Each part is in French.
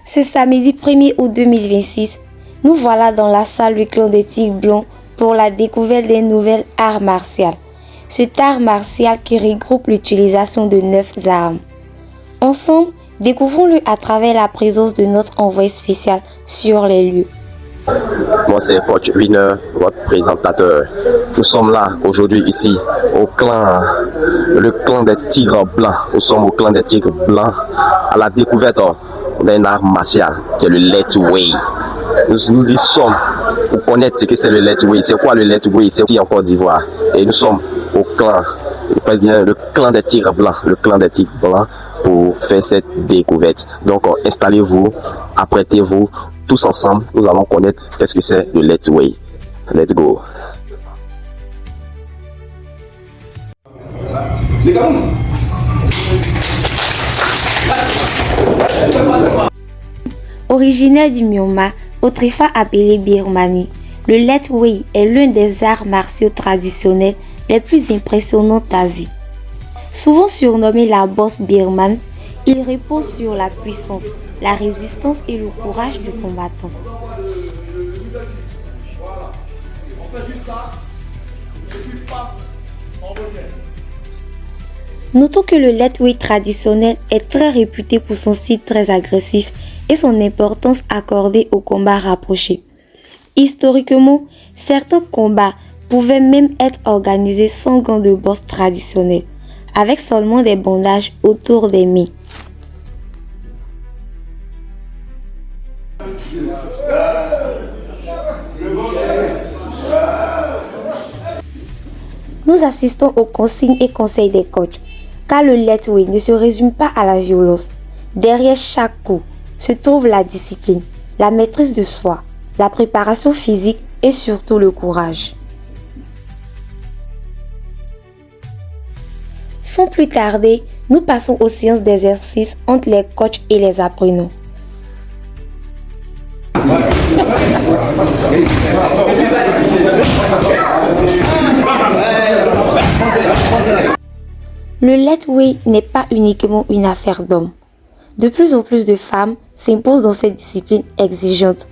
Ce samedi 1er août 2026, nous voilà dans la salle du clan des Tigres Blancs pour la découverte des nouvelles arts martiaux. Cet art martial qui regroupe l'utilisation de 9 armes. Ensemble, découvrons-le à travers la présence de notre envoyé spécial sur les lieux. Moi c'est Coach Winner, votre présentateur. Nous sommes là aujourd'hui ici au clan, le clan des Tigres Blancs. Nous sommes au clan des Tigres Blancs à la découverte d'un art martial qui est le Letway. Nous y sommes pour connaître ce que c'est le Letway. C'est quoi le Letway? C'est aussi en Côte d'Ivoire. Et nous sommes au clan, le clan des Tigres Blancs, le clan des Tigres Blancs pour faire cette découverte. Donc installez-vous, apprêtez-vous. Tous ensemble, nous allons connaître qu'est-ce que c'est le Letway. Let's go. Originaire du Myanmar, autrefois appelé Birmanie, le Letway est l'un des arts martiaux traditionnels les plus impressionnants d'Asie. Souvent surnommé la bosse birmane, il repose sur la puissance, la résistance et le courage du combattant. Notons que le Letway traditionnel est très réputé pour son style très agressif et son importance accordée aux combats rapprochés. Historiquement, certains combats pouvaient même être organisés sans gants de boxe traditionnels, avec seulement des bandages autour des mains. Nous assistons aux consignes et conseils des coachs, car le Letway ne se résume pas à la violence. Derrière chaque coup se trouve la discipline, la maîtrise de soi, la préparation physique et surtout le courage. Sans plus tarder, nous passons aux séances d'exercice entre les coachs et les apprenants. Le Letway n'est pas uniquement une affaire d'hommes. De plus en plus de femmes s'imposent dans cette discipline exigeante,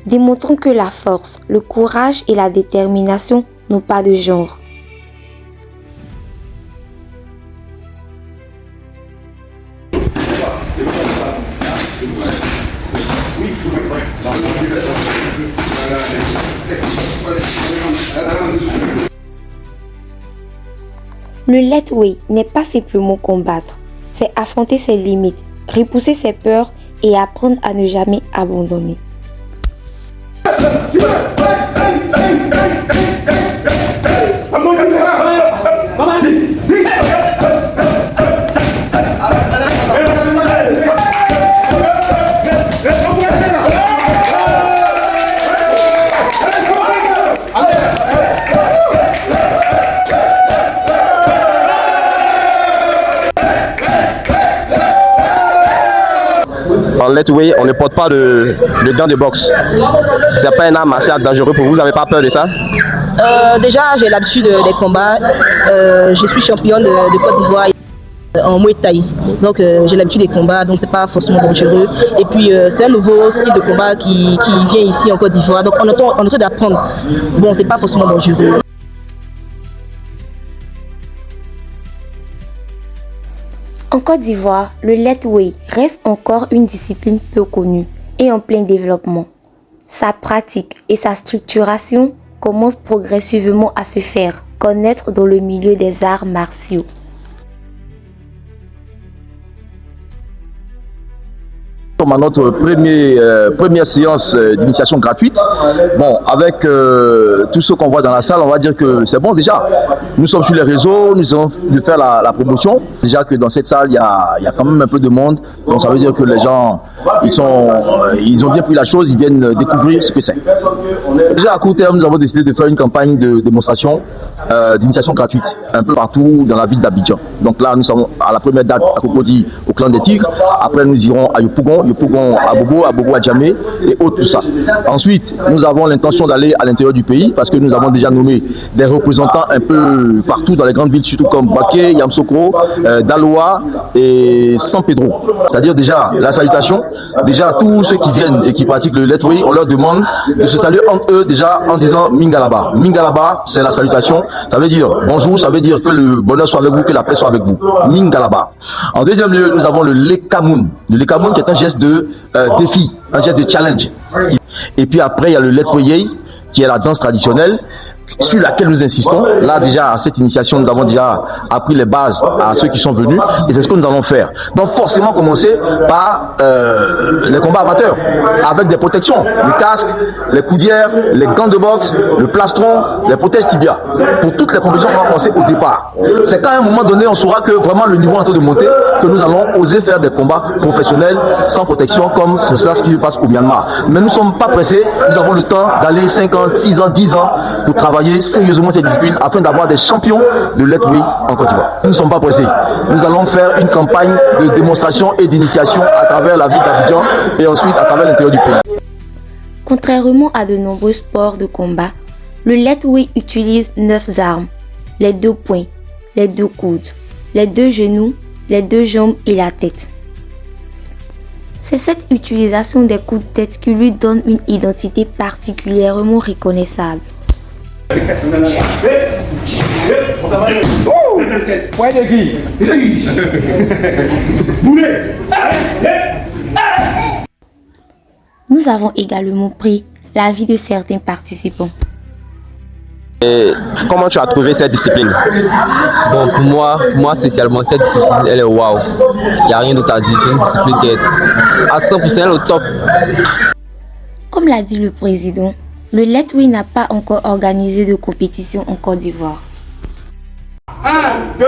démontrant que la force, le courage et la détermination n'ont pas de genre. Le Letway n'est pas simplement combattre, c'est affronter ses limites, repousser ses peurs et apprendre à ne jamais abandonner. En Letway, on ne porte pas de gants de boxe. C'est pas un art martial dangereux pour vous, vous n'avez pas peur de ça? Déjà, j'ai l'habitude des combats. Je suis championne de Côte d'Ivoire en Muay Thai. Donc, j'ai l'habitude des combats, donc c'est pas forcément dangereux. Et puis, c'est un nouveau style de combat qui vient ici en Côte d'Ivoire. Donc, on est en train d'apprendre. Bon, c'est pas forcément dangereux. En Côte d'Ivoire, le Letway reste encore une discipline peu connue et en plein développement. Sa pratique et sa structuration commencent progressivement à se faire connaître dans le milieu des arts martiaux. Comme à notre première séance d'initiation gratuite, bon, avec tout ce qu'on voit dans la salle, on va dire que c'est bon déjà. Nous sommes sur les réseaux, nous allons de faire la promotion. Déjà que dans cette salle, il y a quand même un peu de monde. Donc ça veut dire que les gens, ils ont bien pris la chose, ils viennent découvrir ce que c'est. Déjà à court terme, nous avons décidé de faire une campagne de démonstration d'initiation gratuite un peu partout dans la ville d'Abidjan. Donc là, nous sommes à la première date à Cocody, au clan des Tigres. Après, nous irons à Yopougon, Yopougon à Bobo, à Djamé et autres, tout ça. Ensuite, nous avons l'intention d'aller à l'intérieur du pays parce que nous avons déjà nommé des représentants un peu partout dans les grandes villes, surtout comme Baké, Yamsokro, Daloa et San Pedro. C'est-à-dire déjà la salutation, déjà tous ceux qui viennent et qui pratiquent le letway, on leur demande de se saluer entre eux déjà en disant Mingalaba. Mingalaba, c'est la salutation, ça veut dire bonjour, ça veut dire que le bonheur soit avec vous, que la paix soit avec vous. Mingalaba. En deuxième lieu, nous avons le Lekamoun. Le Lekamoun qui est un geste de défi, un geste de challenge. Et puis après, il y a le letway qui est la danse traditionnelle sur laquelle nous insistons. Là déjà à cette initiation nous avons déjà appris les bases à ceux qui sont venus et c'est ce que nous allons faire. Donc forcément commencer par les combats amateurs avec des protections, le casque, les coudières, les gants de boxe, le plastron, les protèges tibia. Pour toutes les compétitions qu'on va commencer au départ. C'est qu'à un moment donné on saura que vraiment le niveau est en train de monter, que nous allons oser faire des combats professionnels sans protection comme c'est cela ce qui se passe au Myanmar. Mais nous ne sommes pas pressés, nous avons le temps d'aller 5 ans, 6 ans, 10 ans pour travailler sérieusement cette discipline afin d'avoir des champions de letway en Côte d'Ivoire. Nous ne sommes pas pressés. Nous allons faire une campagne de démonstration et d'initiation à travers la ville d'Abidjan et ensuite à travers l'intérieur du pays. Contrairement à de nombreux sports de combat, le letway utilise 9 armes, les 2 poings, les 2 coudes, les 2 genoux, les 2 jambes et la tête. C'est cette utilisation des coups de tête qui lui donne une identité particulièrement reconnaissable. Nous avons également pris l'avis de certains participants. Et comment tu as trouvé cette discipline? Bon, pour moi spécialement, cette discipline, elle est waouh. Il n'y a rien d'autre à dire. C'est une discipline qui est à 100% au top. Comme l'a dit le président, le letway n'a pas encore organisé de compétition en Côte d'Ivoire. 1, 2,